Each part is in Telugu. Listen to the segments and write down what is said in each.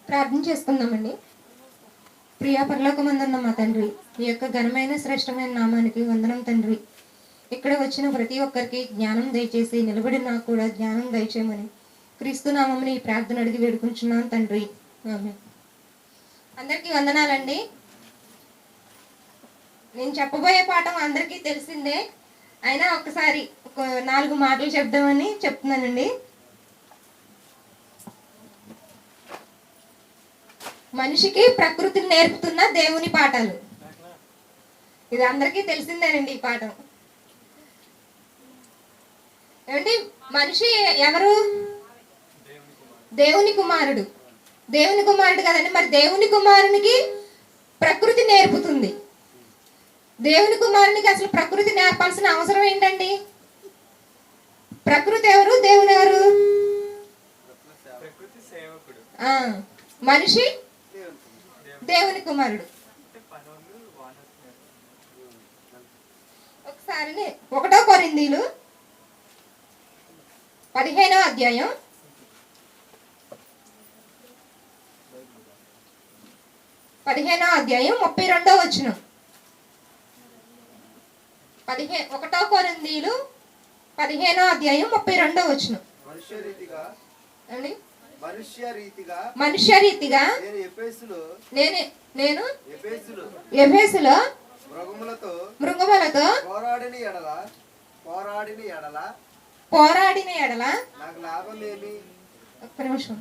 ప్రార్థన చేసుకుందామండి. ప్రియా పరలోకమందున్న మా తండ్రి, మీ యొక్క ఘనమైన శ్రేష్టమైన నామానికి వందనం తండ్రి. ఇక్కడ వచ్చిన ప్రతి ఒక్కరికి జ్ఞానం దయచేసి నిలబడి నాకు కూడా జ్ఞానం దయచేయమని క్రీస్తు నామముని ఈ ప్రార్థన అడిగి వేడుకుంటున్నాను తండ్రి. ఆమేన్. అందరికీ వందనాలండి. నేను చెప్పబోయే పాఠం అందరికీ తెలిసిందే, అయినా ఒకసారి 4 మాటలు చెప్దామని చెప్తున్నానండి. మనిషికి ప్రకృతిని నేర్పుతున్న దేవుని పాఠాలు. ఇది అందరికీ తెలిసిందేనండి ఈ పాఠం. ఏమండి, మనిషి ఎవరు? దేవుని కుమారుడు. దేవుని కుమారుడు కదండి. మరి దేవుని కుమారునికి ప్రకృతి నేర్పుతుంది. దేవుని కుమారునికి అసలు ప్రకృతి నేర్పాల్సిన అవసరం ఏంటండి? ప్రకృతి ఎవరు? దేవుని ఎవరు? మనిషి దేవుని కుమారుడు. ఒకసారి 1 కొరింథీయులు 15వ అధ్యాయం 32వ వచనం. 1 కొరింథీయులు 15వ అధ్యాయం 32వ వచనం. మనుష్య రీతిగా నేను ఎఫెసులో మృగములతో పోరాడిన ఎడల నాకు లాభమేమి? ఒక్క నిమిషం.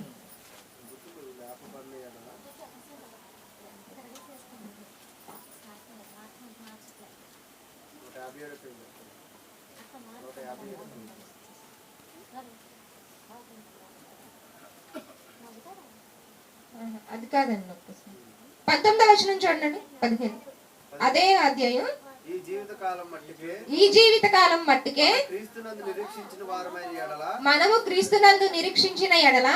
అది కాదండి, 19వ వచనం చూడండి. 15 అదే అధ్యాయం. ఈ జీవిత కాలం మట్టికే మనము క్రీస్తునందు నిరీక్షించిన ఎడల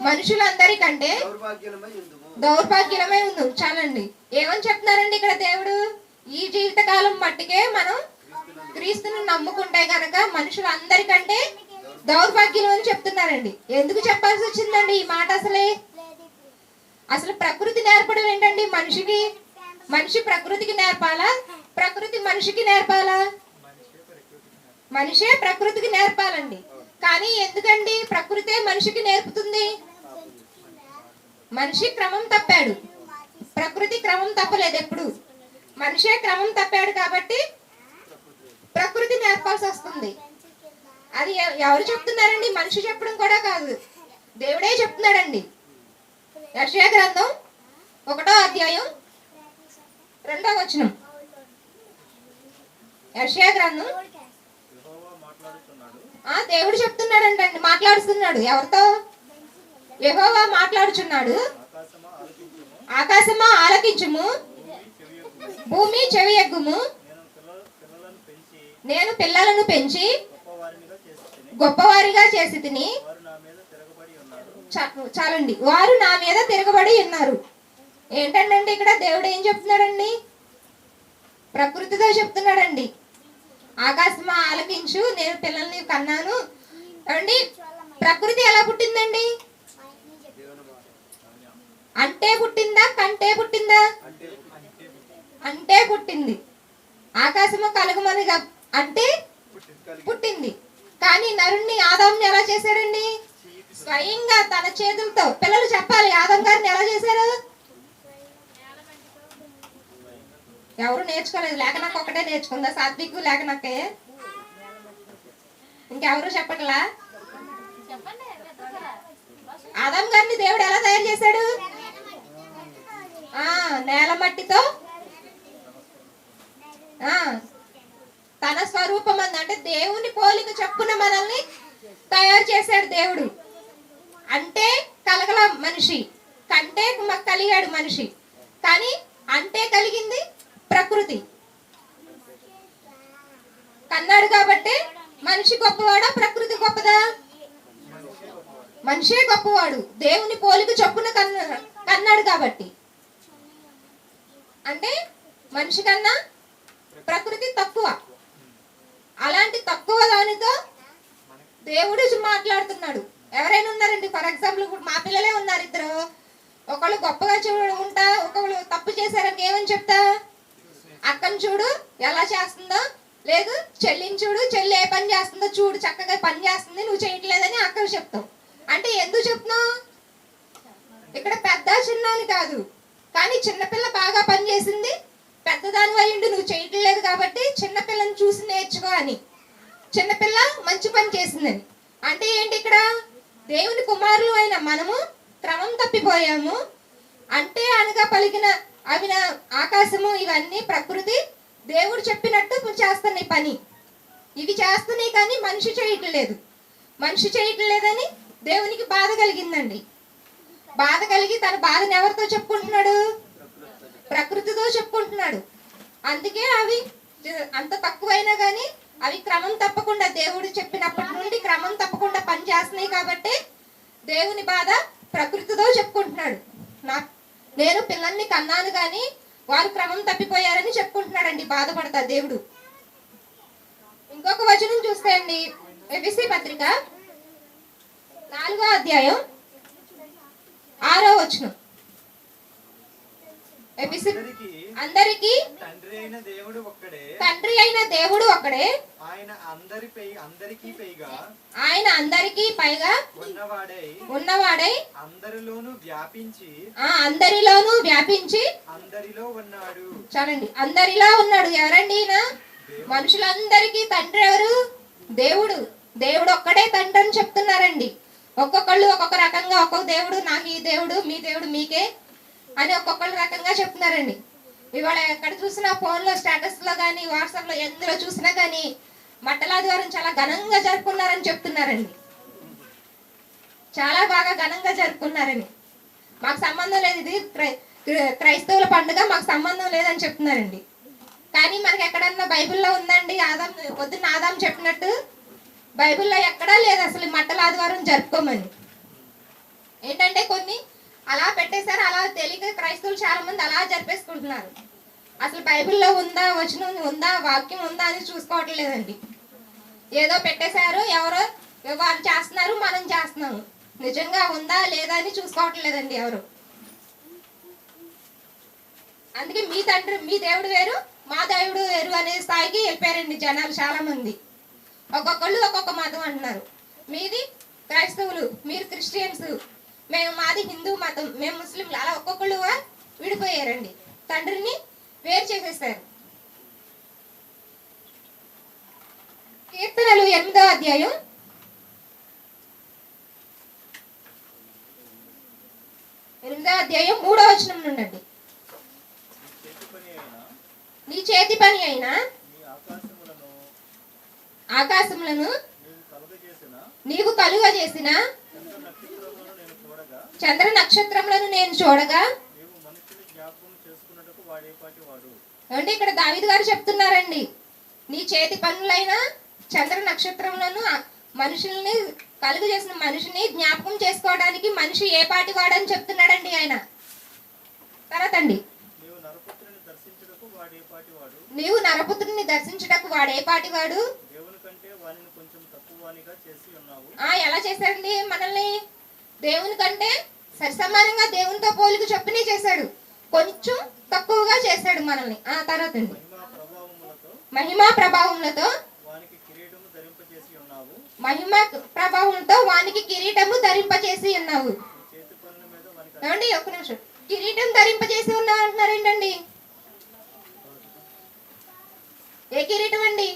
మనుషులందరికంటే దౌర్భాగ్యమై ఉందు. చాలండి. ఏమని చెప్తున్నారండి ఇక్కడ దేవుడు? ఈ జీవిత కాలం మట్టికే మనం క్రీస్తుని నమ్ముకుంటే గనక మనుషులందరికంటే దౌర్భాగ్యం అని చెప్తున్నారండి. ఎందుకు చెప్పాల్సి వచ్చిందండి ఈ మాట? అసలు ప్రకృతి నేర్పడం ఏంటండి మనిషికి? మనిషి ప్రకృతికి నేర్పాలా? ప్రకృతి మనిషికి నేర్పాలా? మనిషే ప్రకృతికి నేర్పాలండి. కానీ ఎందుకండి ప్రకృతే మనిషికి నేర్పుతుంది? మనిషి క్రమం తప్పాడు, ప్రకృతి క్రమం తప్పలేదు. ఎప్పుడు మనిషే క్రమం తప్పాడు కాబట్టి ప్రకృతి నేర్పాల్సి వస్తుంది. అది ఎవరు చెప్తున్నారండి? మనిషి చెప్పడం కూడా కాదు, దేవుడే చెప్తున్నాడండి. యెషయా గ్రంథం 1వ అధ్యాయం 2వ వచనం. యెషయా గ్రంథం. దేవుడు చెప్తున్నాడంటండి, మాట్లాడుతున్నాడు. ఎవరితో? యెహోవా మాట్లాడుచున్నాడు. ఆకాశమా ఆలకించుము, భూమి చెవి ఎగ్గుము. నేను పిల్లలను పెంచి గొప్పవారిగా చేసి తిని. చాలండి. వారు నా మీద తిరగబడి ఉన్నారు. ఏంటండి ఇక్కడ దేవుడు ఏం చెప్తున్నాడండి? ప్రకృతితో చెప్తున్నాడండి. ఆకాశమా ఆలకించు, నేను పిల్లల్ని కన్నాను. అండి, ప్రకృతి ఎలా పుట్టిందండి? అంటే పుట్టిందా? కంటే పుట్టిందా? అంటే పుట్టింది. ఆకాశము కలుగుమని అంటే పుట్టింది. కానీ నరుణ్ణి, ఆదాంని ఎలా చేశాడండి? స్వయంగా తన చేతులతో. పిల్లలు చెప్పాలి, ఆదాం గారిని ఎలా చేశారు? ఎవరు నేర్చుకోలేదు. లేఖనక్క ఒకటే నేర్చుకుందా? సాత్వికు లేఖనక్కే, ఇంకెవరు చెప్పట్లా? ఆదాం గారిని దేవుడు ఎలా తయారు చేశాడు? నేల మట్టితో తన స్వరూపం అంటే దేవుని పోలిక చొప్పున మనల్ని తయారు చేశాడు దేవుడు. అంటే కలగల మనిషి, కంటే కలిగాడు మనిషి. కానీ అంటే కలిగింది ప్రకృతి. కన్నాడు కాబట్టి మనిషి గొప్పవాడా? ప్రకృతి గొప్పదా? మనిషే గొప్పవాడు. దేవుని పోలిక చొప్పున కన్నాడు కాబట్టి. అంటే మనిషి కన్నా ప్రకృతి తక్కువ. అలాంటి తక్కువ దానితో దేవుడు మాట్లాడుతున్నాడు. ఎవరైనా ఉన్నారండి? ఫర్ ఎగ్జాంపుల్ ఇప్పుడు మా పిల్లలే ఉన్నారు ఇద్దరు. ఒకళ్ళు గొప్పగా చూడుకుంటా, ఒకళ్ళు తప్పు చేశారని ఏమని చెప్తా? అక్కని చూడు ఎలా చేస్తుందో, లేదు చెల్లిని చూడు చెల్లి ఏ పని చేస్తుందో చూడు, చక్కగా పని చేస్తుంది, నువ్వు చేయట్లేదని అక్కకు చెప్తావు. అంటే ఎందుకు చెప్తున్నావు? ఇక్కడ పెద్ద చిన్న అని కాదు, కానీ చిన్నపిల్ల బాగా పని చేసింది, పెద్దదాని అయ్యిండు నువ్వు చేయట్లేదు కాబట్టి చిన్నపిల్లని చూసి నేర్చుకో అని. చిన్నపిల్ల మంచి పని చేసిందని అంటే ఏంటి? ఇక్కడ దేవుని కుమారులు అయిన మనము క్రమం తప్పిపోయాము. అంటే అనగా పలికిన అవి ఆకాశము ఇవన్నీ ప్రకృతి దేవుడు చెప్పినట్టు చేస్తున్నాయి పని. ఇవి చేస్తున్నాయి కానీ మనిషి చేయట్లేదు. మనిషి చేయట్లేదని దేవునికి బాధ కలిగిందండి. బాధ కలిగి తన బాధను ఎవరితో చెప్పుకుంటున్నాడు? ప్రకృతితో చెప్పుకుంటున్నాడు. అందుకే అవి అంత తక్కువైనా కానీ అవి క్రమం తప్పకుండా దేవుడు చెప్పినప్పటి నుండి క్రమం తప్పకుండా పని చేస్తున్నాయి కాబట్టి దేవుని బాధ ప్రకృతితో చెప్పుకుంటున్నాడు. నేను పిల్లల్ని కన్నాను కానీ వారు క్రమం తప్పిపోయారని చెప్పుకుంటున్నాడండి, బాధపడతా దేవుడు. ఇంకొక వచనం చూస్తే అండి, ఎఫెసీ పత్రిక 4వ అధ్యాయం 6వ వచనం. అందరికీ తండ్రి అయిన దేవుడు ఒక్కడే, ఆయన అందరికీ పైగా ఉన్నవాడై అందరిలోనూ వ్యాపించి అందరిలో ఉన్నాడు. చాలండి, అందరిలో ఉన్నాడు. ఎవరండి ఈయన? మనుషులందరికీ తండ్రి ఎవరు? దేవుడు. దేవుడు ఒక్కడే తండ్రి అని చెప్తున్నారండి. ఒక్కొక్కళ్ళు ఒక్కొక్క రకంగా, ఒక్కొక్క దేవుడు నాకు ఈ దేవుడు, మీ దేవుడు మీకే అని ఒక్కొక్కళ్ళు రకంగా చెప్తున్నారండి. ఇవాళ ఎక్కడ చూసినా ఫోన్లో స్టేటస్లో కానీ వాట్సాప్లో ఎందులో చూసినా కానీ మట్టలాదివారం చాలా ఘనంగా జరుపుకున్నారని చెప్తున్నారండి. చాలా బాగా ఘనంగా జరుపుకున్నారని. మాకు సంబంధం లేదు, ఇది క్రైస్తవుల పండుగ, మాకు సంబంధం లేదని చెప్తున్నారండి. కానీ మనకి ఎక్కడన్నా బైబిల్లో ఉందండి పొద్దున్న ఆదాం చెప్పినట్టు? బైబిల్లో ఎక్కడా లేదు అసలు మట్టలాదివారం జరుపుకోమని. ఏంటంటే కొన్ని అలా పెట్టేశారు, అలా తెలియక క్రైస్తవులు చాలా మంది అలా జరిపేసుకుంటున్నారు. అసలు బైబిల్లో ఉందా, వచనం ఉందా, వాక్యం ఉందా అని చూసుకోవటం లేదండి. ఏదో పెట్టేశారు, ఎవరో వాళ్ళు చేస్తున్నారు, మనం చేస్తున్నాము. నిజంగా ఉందా లేదా అని చూసుకోవటం లేదండి ఎవరు. అందుకే మీ తండ్రి మీ దేవుడు వేరు, మా దేవుడు వేరు అనే స్థాయికి వెళ్ళిపోయారండి జనాలు చాలా మంది. ఒక్కొక్కళ్ళు ఒక్కొక్క మతం అంటున్నారు. మీది క్రైస్తవులు, మీరు క్రిస్టియన్స్, మాది హిందూ మతం, మేము ముస్లింలు, అలా ఒక్కొక్కళ్ళు విడిపోయారండి. తండ్రిని వేరు చేసేస్తారు. కీర్తనలు 8వ అధ్యాయం 3వ వచనం నుండి. నీ చేతి పని అయినా ఆకాశములను నీవు కలుగ చేసిన చంద్ర నక్షత్రములను నేను చూడగా. ఏమంటే ఇక్కడ దావీదు గారు చెప్తున్నారండి, నీ చేతి పనులైన చంద్ర నక్షత్రములను మనుషుల్ని కలుగు చేసిన మనిషిని జ్ఞాపకం చేసుకోవడానికి మనిషి ఏ పాటి వాడని చెప్తున్నాడండి ఆయన. తర్వాత అండి, నీవు నరపుత్రుని దర్శించుటకు వాడే పాటి వాడు. ఎలా చేశాడండి మనల్ని? దేవుని కంటే సరిసమానంగా దేవునితో పోలిక చొప్పునే చేశాడు, కొంచెం తక్కువగా చేశాడు మనల్ని. తర్వాత అండి, మహిమా ప్రభావములతో వానికి కిరీటము ధరింపచేసి ఉన్నావు. ఏమండి ఒక్క నిమిషం, కిరీటం ధరింపచేసి ఉన్నావు అంటున్నారు ఏంటండి? ఏ కిరీటం అండి?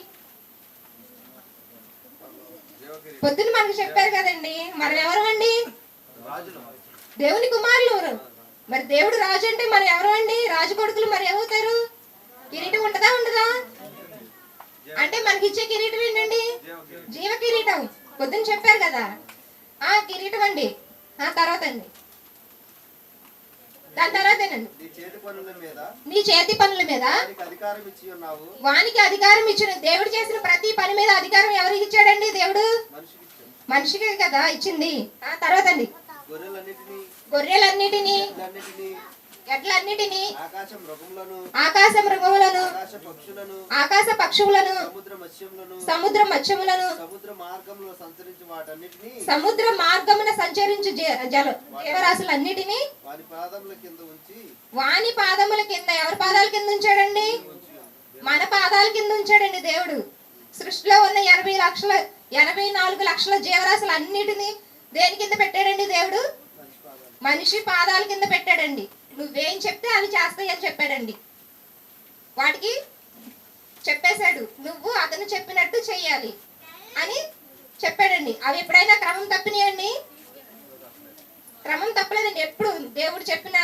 పొద్దున్న మనకు చెప్పారు కదండి, మనం ఎవరు అండి? దేవుని కుమారులు. మరి దేవుడు రాజు అంటే మనం ఎవరు అండి? రాజు కొడుకులు. మరి ఏమవుతారు? కిరీటం ఉంటదా ఉండదా? అంటే మనకి ఇచ్చే కిరీటం ఏంటండి? జీవ కిరీటం. పొద్దున్న చెప్పారు కదా, కిరీటం అండి. తర్వాత అండి, దాని తర్వాతేనండి, నీ చేతి పనుల మీద వానికి అధికారం ఇచ్చిన. దేవుడు చేసిన ప్రతి పని మీద అధికారం ఎవరికి ఇచ్చాడండి? దేవుడు మనిషికి కదా ఇచ్చింది. తర్వాత అండి, గొర్రెలన్నిటినీ ఎడ్లన్నిటిని, ఆకాశ మృగములను, ఆకాశ మృగములను, ఆకాశ పక్షులను, ఆకాశ పక్షులను, సముద్ర మత్స్యములను, సముద్ర మత్స్యములను, సముద్ర మార్గంలో సంచరించు వాటన్నిటిని, సముద్ర మార్గమున సంచరించు జీవరాశులన్నిటిని వారి పాదముల కింద ఉంచి, వాని పాదముల కింద, ఎవరి పాదాల కింద ఉంచాడండి? మన పాదాల కింద ఉంచాడండి దేవుడు. సృష్టిలో ఉన్న 84 లక్షల జీవరాశులు అన్నిటినీ దేని కింద పెట్టాడండి దేవుడు? మనిషి పాదాల కింద పెట్టాడండి. నువ్వేం చెప్తే అవి చేస్తాయి అని చెప్పాడండి. వాటికి చెప్పేశాడు, నువ్వు అతను చెప్పినట్టు చెయ్యాలి అని చెప్పాడండి. అవి ఎప్పుడైనా క్రమం తప్పినాయండి? క్రమం తప్పలేదండి. ఎప్పుడు దేవుడు చెప్పిన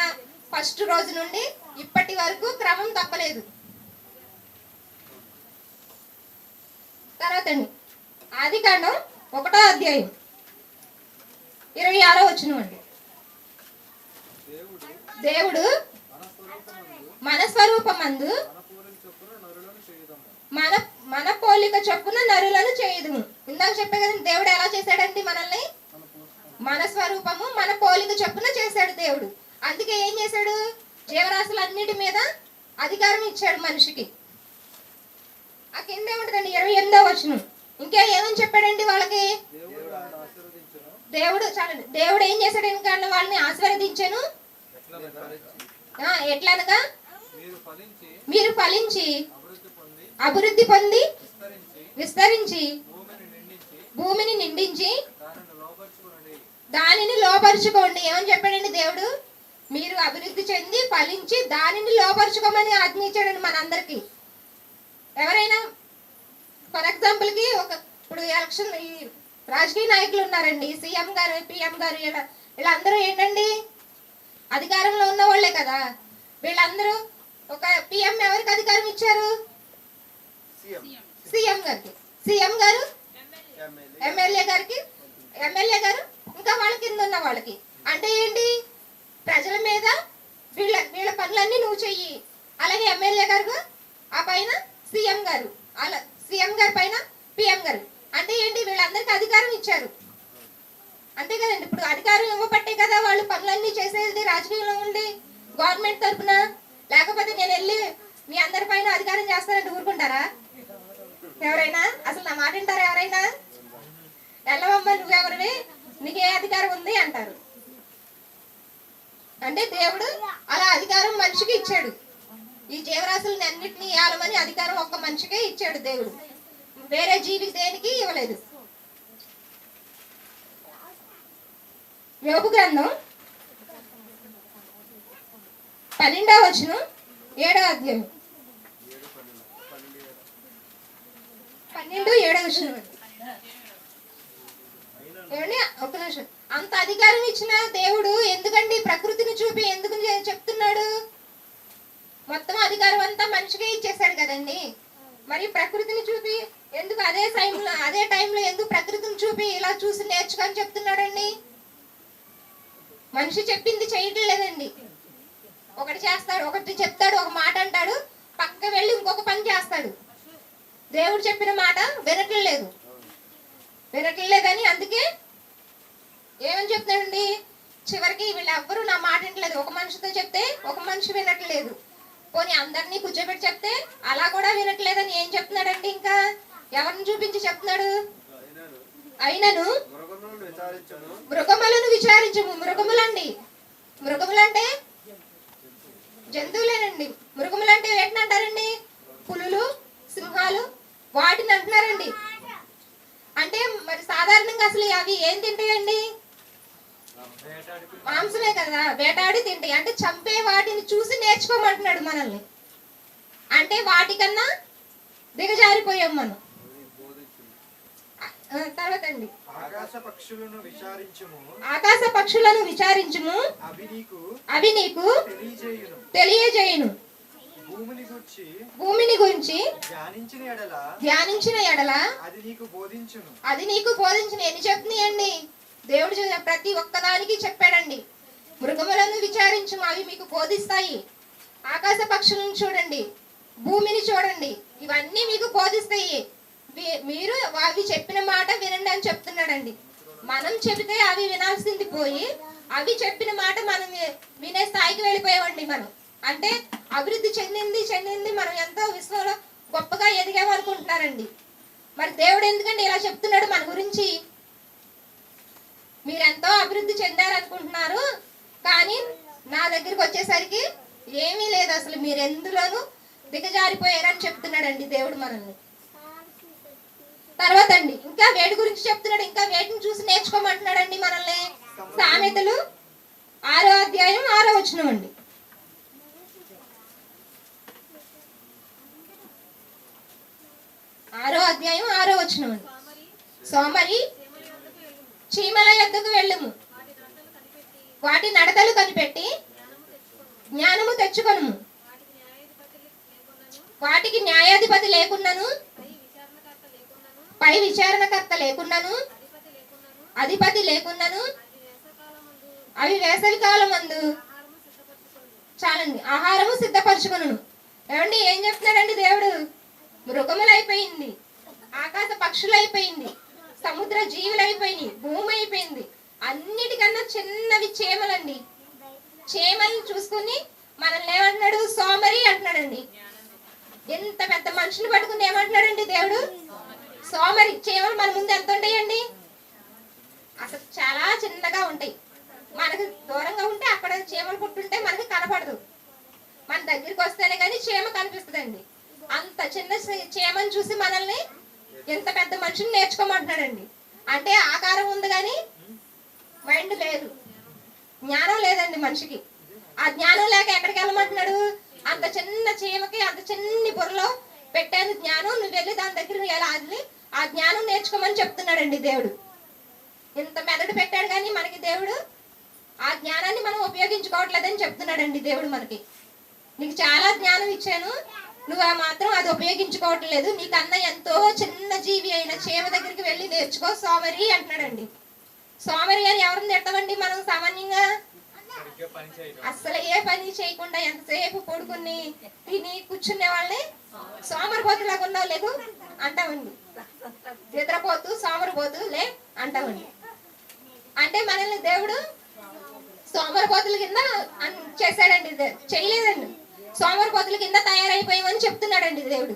ఫస్ట్ రోజు నుండి ఇప్పటి వరకు క్రమం తప్పలేదు. తర్వాత అండి ఆదికాండం 1వ అధ్యాయం 26వ వచనం అండి. దేవుడు మన స్వరూపమందు మన పోలిక చొప్పున నరులను చేయుదుము. ఇందాక చెప్పే కదండి, దేవుడు ఎలా చేశాడండి మనల్ని? మన స్వరూపము మన పోలిక చొప్పున చేశాడు దేవుడు. అందుకే ఏం చేశాడు? జీవరాశులన్నిటి మీద అధికారం ఇచ్చాడు మనిషికి. ఆ కింద ఏముంటదండి? 28వ వచనం. ఇంకా ఏమని చెప్పాడండి వాళ్ళకి? దేవుడు ఏం చేశాడు? ఇంకా వాళ్ళని ఆశీర్వదించాను. ఎట్లనగా మీరు ఫలించి అభివృద్ధి పొంది విస్తరించి భూమిని నిండించి దానిని లోపరుచుకోండి. ఏమని చెప్పాడండి దేవుడు? మీరు అభివృద్ధి చెంది ఫలించి దానిని లోపరుచుకోమని ఆజ్ఞించాడండి మనందరికి. ఎవరైనా ఫర్ ఎగ్జాంపుల్ కి ఇప్పుడు ఎలక్షన్ ఈ రాజకీయ నాయకులు ఉన్నారండి, సీఎం గారు, పిఎం గారు, ఇలా అందరూ ఏంటండి? అధికారంలో ఉన్న వాళ్ళే కదా. వీళ్ళందరూ ఒక పిఎం ఎవరికి అధికారం ఇచ్చారు? సీఎం గారికి. సీఎం గారు ఎమ్మెల్యే గారు ఇంకా వాళ్ళ కింద ఉన్న వాళ్ళకి. అంటే ఏంటి? ప్రజల మీద వీళ్ళ పనులన్నీ నువ్వు చెయ్యి. అలాగే ఎమ్మెల్యే గారు, ఆ పైన సీఎం గారు, అలా సీఎం గారి పైన పిఎం గారు. అంటే ఏంటి? వీళ్ళందరికీ అధికారం ఇచ్చారు. అంతే కదండి. ఇప్పుడు అధికారం ఇవ్వబట్టే కదా వాళ్ళు పనులన్నీ చేసేది రాజకీయంలో ఉండి, గవర్నమెంట్ తరఫున. లేకపోతే నేను వెళ్ళి మీ అందరి పైన అధికారం చేస్తానంటే ఊరుకుంటారా ఎవరైనా? అసలు నా మాట వింటారా ఎవరైనా? వెళ్ళవమ్మ, నువ్వెవరివి, నీకే అధికారం ఉంది అంటారు. అంటే దేవుడు అలా అధికారం మనిషికి ఇచ్చాడు. ఈ జీవరాశులని అన్నిటినీ ఇవ్వాలని అధికారం ఒక్క మనిషికే ఇచ్చాడు దేవుడు. వేరే జీవికి దేనికి ఇవ్వలేదు. యోబు గ్రంథం 12వ వచనం 7వ అధ్యాయం 12-7వ వచనం. ఏమండి ఒక నిమిషం. అంత అధికారం ఇచ్చిన దేవుడు ఎందుకండి ప్రకృతిని చూపి ఎందుకు చెప్తున్నాడు? మొత్తం అధికారం అంతా మనిషికే ఇచ్చేసాడు కదండి. మరి ప్రకృతిని చూపి ఎందుకు అదే టైంలో ఎందుకు ప్రకృతిని చూపి ఇలా చూసి నేర్చుకొని చెప్తున్నాడండి? మనిషి చెప్పింది చేయటం లేదండి. ఒకటి చేస్తాడు, ఒకటి చెప్తాడు, ఒక మాట అంటాడు, పక్క వెళ్ళి ఇంకొక పని చేస్తాడు. దేవుడు చెప్పిన మాట వినట్లేదని అందుకే ఏమని చెప్తాడండి? చివరికి వీళ్ళెవ్వరూ నా మాట వినట్లేదు. ఒక మనిషితో చెప్తే ఒక మనిషి వినట్లేదు, పోనీ అందరినీ కూర్చోబెట్టి చెప్తే అలా కూడా వినట్లేదని ఏం చెప్తున్నాడండి? ఇంకా ఎవరిని చూపించి చెప్తున్నాడు? అయినను మృగములను విచారించము. మృగములంటే జంతువులేనండి. మృగములంటే వేటిని అంటారండి? పులులు, సింహాలు, వాటిని అంటున్నారండి. అంటే మరి సాధారణంగా అసలు అవి ఏం తింటాయండి? మాంసమే కదా, వేటాడి తింటాయి. అంటే చంపే వాటిని చూసి నేర్చుకోమంటున్నాడు మనల్ని. అంటే వాటికన్నా దిగజారిపోయాం మనం. తర్వాత అండి ఆకాశ పక్షులను విచారించుము, అవి నీకు తెలియజేయును. భూమిని గురించి ధ్యానించిన ఎడల అది నీకు బోధించును. ఎన్ని చెప్తున్నాయండి దేవుడు? ప్రతి ఒక్కదానికి చెప్పాడండి. మృగములను విచారించుము, అవి మీకు బోధిస్తాయి. ఆకాశ పక్షులను చూడండి, భూమిని చూడండి, ఇవన్నీ మీకు బోధిస్తాయి. మీరు అవి చెప్పిన మాట వినండి అని చెప్తున్నాడండి. మనం చెబితే అవి వినాల్సింది పోయి అవి చెప్పిన మాట మనం వినే స్థాయికి వెళ్ళిపోయామండి మనం. అంటే అభివృద్ధి చెందింది మనం ఎంతో విశ్వంలో గొప్పగా ఎదిగామనుకుంటున్నారండి. మరి దేవుడు ఎందుకంటే ఇలా చెప్తున్నాడు మన గురించి? మీరెంతో అభివృద్ధి చెందారనుకుంటున్నారు, కానీ నా దగ్గరికి వచ్చేసరికి ఏమీ లేదు, అసలు మీరు ఎందులోనూ దిగజారిపోయారని చెప్తున్నాడండి దేవుడు మనల్ని. తర్వాత అండి ఇంకా వేడి గురించి చెప్తున్నాడు. ఇంకా వేటిని చూసి నేర్చుకోమంటున్నాడండి మనల్ని. సామెతలు 6వ అధ్యాయం 6వ వచనం అండి. సోమరి చీమల యొద్దకు వెళ్ళుము, వాటి నడతలు కనిపెట్టి జ్ఞానము తెచ్చుకొనుము. వాటికి న్యాయాధిపతి లేకున్నను, పై విచారణకర్త లేకున్నను, అధిపతి లేకున్నను, అవి వేసవి కాలమందు చాలండి ఆహారము సిద్ధపరచుకొను. ఏమండి ఏం చెప్తున్నాడండి దేవుడు? మృగములు అయిపోయింది, ఆకాశ పక్షులు అయిపోయింది, సముద్ర జీవులు అయిపోయినాయి, భూమి అయిపోయింది. అన్నిటికన్నా చిన్నవి చీమలండి. చీమల్ని చూసుకుని మనల్ని ఏమంటున్నాడు? సోమరి అంటున్నాడండి. ఎంత పెద్ద మనుషులు పట్టుకుని ఏమంటున్నాడండి దేవుడు? సోమరి. చీమలు మన ముందు ఎంత ఉంటాయండి? అసలు చాలా చిన్నగా ఉంటాయి. మనకు దూరంగా ఉంటే అక్కడ చీమలు పుట్టుంటే మనకి కనపడదు, మన దగ్గరికి వస్తేనే కానీ చీమ కనిపిస్తుందండి. అంత చిన్న చీమను చూసి మనల్ని ఎంత పెద్ద మనుషులు నేర్చుకోమంటున్నాడండి. అంటే ఆకారం ఉంది కానీ మైండ్ లేదు, జ్ఞానం లేదండి మనిషికి. ఆ జ్ఞానం లేక ఎక్కడికి వెళ్ళమంటున్నాడు? అంత చిన్న చీమకి అంత చిన్ని బుర్రలో పెట్టాను జ్ఞానం, నువ్వు వెళ్ళి దాని దగ్గర ఎలా అది ఆ జ్ఞానం నేర్చుకోమని చెప్తున్నాడండి దేవుడు. ఇంత మెదడు పెట్టాడు కానీ మనకి దేవుడు ఆ జ్ఞానాన్ని మనం ఉపయోగించుకోవట్లేదని చెప్తున్నాడండి దేవుడు మనకి. నీకు చాలా జ్ఞానం ఇచ్చాను, నువ్వు ఆ మాత్రం అది ఉపయోగించుకోవట్లేదు, నీకన్నా ఎంతో చిన్న జీవి అయిన చీమ దగ్గరికి వెళ్ళి నేర్చుకో సోమరి అంటున్నాడండి. సోమరి అని ఎవరిని తిడతామండి మనం సామాన్యంగా? అసలు ఏ పని చేయకుండా ఎంతసేపు పడుకుని తిని కూర్చునే వాళ్ళని సోమరిపోతులాగా ఉన్నావు లేకు అంటామండి. నిద్రపోతూ సోమరిపోతూ లే అంటామండి. అంటే మనల్ని దేవుడు సోమరిపోతుల కింద చేశాడండి, చేయలేదండి. సోమరిపోతుల కింద తయారైపోయామని చెప్తున్నాడండి దేవుడు.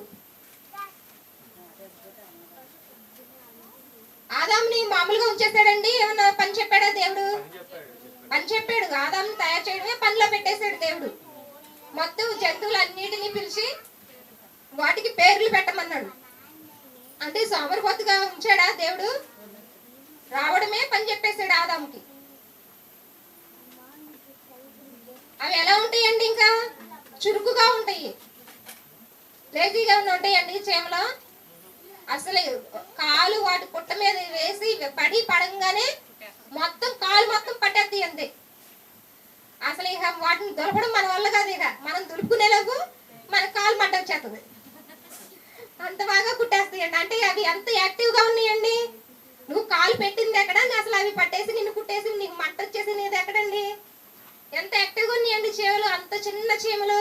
ఆదాంని మామూలుగా ఉంచేస్తాడండి? ఏమన్నా పని చెప్పాడా దేవుడు? పని చెప్పాడు. ఆదాంని తయారు చేయడమే పనిలో పెట్టేశాడు దేవుడు. మొత్తం జంతువులన్నిటినీ పిలిచి వాటికి పేర్లు పెట్టమన్నాడు. అంటే సోమరిపోతుగా ఉంచాడా దేవుడు? రావడమే పని చెప్పేశాడు ఆదాంకి. అవి ఎలా ఉంటాయండి? ఇంకా చురుకుగా ఉంటాయి, లేజీగా ఉంటాయండి చీమలో. అసలు కాలు వాటి పుట్ట మీద వేసి పడంగానే మొత్తం కాలు మొత్తం పట్టేస్తాయి అంతే. అసలు ఇక వాటిని దులపడం మన వల్ల కాదు, ఇక మనం దులుపుకునేలాగు మన కాలు మంట వచ్చేస్తుంది, అంత బాగా కుట్టేస్తాయండి. అంటే అవి ఎంత యాక్టివ్గా ఉన్నాయండి. నువ్వు కాలు పెట్టింది ఎక్కడ, అసలు అవి పట్టేసి నిన్ను కుట్టేసి నీకు మంట వచ్చేసినది ఎక్కడండి? ఎంత యాక్టివ్గా ఉన్నాయండి చీమలు, అంత చిన్న చీమలు.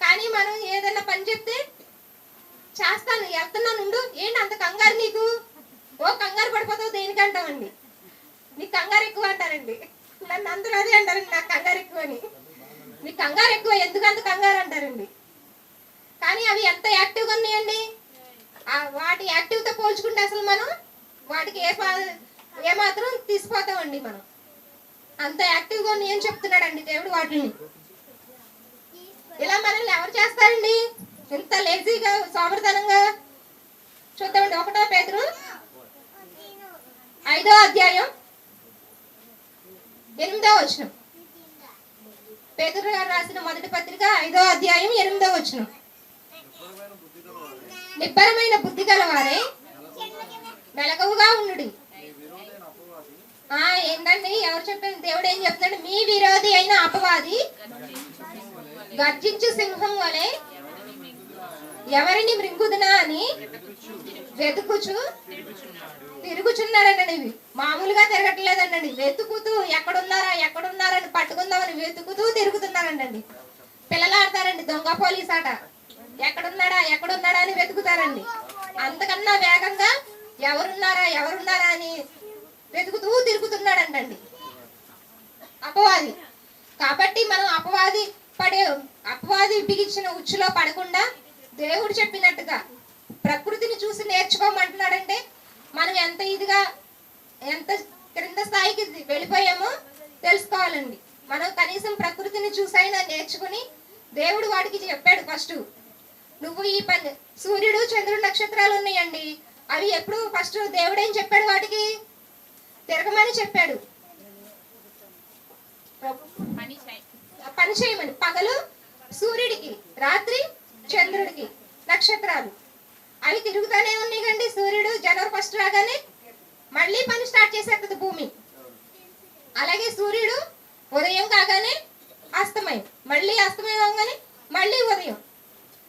కానీ మనం ఏదైనా పని చెప్తే చేస్తాను వెళ్తున్నాను ఉండు, ఏంటి అంత కంగారు నీకు? ఓ కంగారు పడిపోతావు దేనికి అంటామండి. నీకు కంగారు ఎక్కువ అంటారండి. నన్ను అందరూ అదే అంటారండి, నాకు కంగారు ఎక్కువ అని. నీకు కంగారు ఎక్కువ, ఎందుకు అంత కంగారు అంటారండి. కానీ అవి ఎంత యాక్టివ్గా ఉన్నాయండి. వాటి యాక్టివ్తో పోల్చుకుంటే అసలు మనం వాటికి ఏమాత్రం తీసిపోతామండి. మనం అంత యాక్టివ్గా ఉన్నాయని చెప్తున్నాడండి దేవుడు వాటిని. ఇలా మనల్ని ఎవరు చేస్తారండి ఇంత లేజీగా సోమరితనంగా? చూద్దామండి. 1 పేతురు 5వ అధ్యాయం 8వ వచనం. పేతురు గారు రాసిన మొదటి పత్రిక 5వ అధ్యాయం 8వ వచనం. నిబ్బరమైన బుద్ధి గలవారే మెలకువగా ఉండుడి. ఏంటండి ఎవరు చెప్పారు? దేవుడు ఏం చెప్తున్నాడు? మీ విరోధి అయిన అపవాది గర్జించు సింహం వలె ఎవరిని మృంగుదునా అని వెతుకుచు తిరుగుచున్నారండి. మామూలుగా తిరగట్లేదండి, వెతుకుతూ ఎక్కడున్నారని పట్టుకుందామని వెతుకుతూ తిరుగుతున్నారండి. పిల్లలు ఆడతారండి దొంగ పోలీస్ ఆట, ఎక్కడున్నాడా అని వెతుకుతారండి. అంతకన్నా వేగంగా ఎవరున్నారా అని వెతుకుతూ తిరుగుతున్నాడంటండి. అపవాది. కాబట్టి మనం అపవాది బిగించిన ఉచ్చులో పడకుండా దేవుడు చెప్పినట్టుగా ప్రకృతిని చూసి నేర్చుకోమంటున్నాడంటే మనం ఎంత క్రింద స్థాయికి వెళ్ళిపోయామో తెలుసుకోవాలండి. మనం కనీసం ప్రకృతిని చూసైనా నేర్చుకుని దేవుడు వాడికి చెప్పాడు ఫస్ట్, నువ్వు ఈ పని సూర్యుడు చంద్రుడు నక్షత్రాలు ఉన్నాయండి, అవి ఎప్పుడు ఫస్ట్ దేవుడు ఏం చెప్పాడు, వాటికి తిరగమని చెప్పాడు, పని చేయమని. పగలు సూర్యుడికి, రాత్రి చంద్రుడికి, నక్షత్రాలు అవి తిరుగుతానే ఉన్నాయి కండి. సూర్యుడు జనవరి 1 రాగానే మళ్ళీ పని స్టార్ట్ చేసేస్తుంది భూమి. అలాగే సూర్యుడు ఉదయం కాగానే అస్తమయం, మళ్ళీ అస్తమయం అవగానే మళ్ళీ ఉదయం.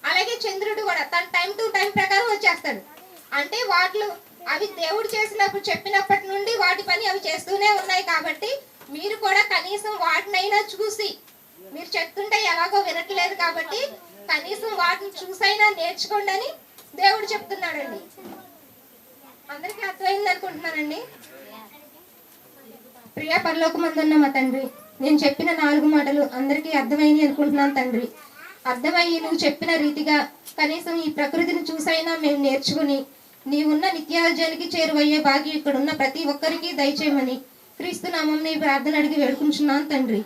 అలాగే చంద్రుడు కూడా తన టైం టు టైం ప్రకారం వచ్చేస్తాడు. అంటే అవి దేవుడు చెప్పినప్పటి నుండి వాటి పని అవి చేస్తూనే ఉన్నాయి. కాబట్టి మీరు కూడా కనీసం వాటినైనా చూసి, మీరు చెప్తుంటే ఎలాగో వినట్లేదు కాబట్టి కనీసం వాటిని చూసైనా నేర్చుకోండి అని దేవుడు చెప్తున్నాడండి. అందరికీ అర్థమైంది అనుకుంటున్నానండి. ప్రియ పరలోకమందున్న మా తండ్రి, నేను చెప్పిన 4 మాటలు అందరికీ అర్థమైంది అనుకుంటున్నాను తండ్రి. అర్థమయ్యి నువ్వు చెప్పిన రీతిగా కనీసం ఈ ప్రకృతిని చూసైనా మేము నేర్చుకుని నీవున్న నిత్యరాజ్యానికి చేరువయ్యే భాగ్యం ఇక్కడ ఉన్న ప్రతి ఒక్కరికి దయచేయమని క్రీస్తు నామం నీ ప్రార్థన అడిగి వేడుకుంటున్నాను తండ్రి.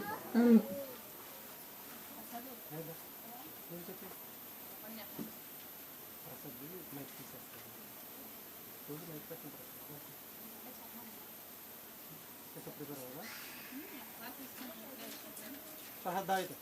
సహదాయిత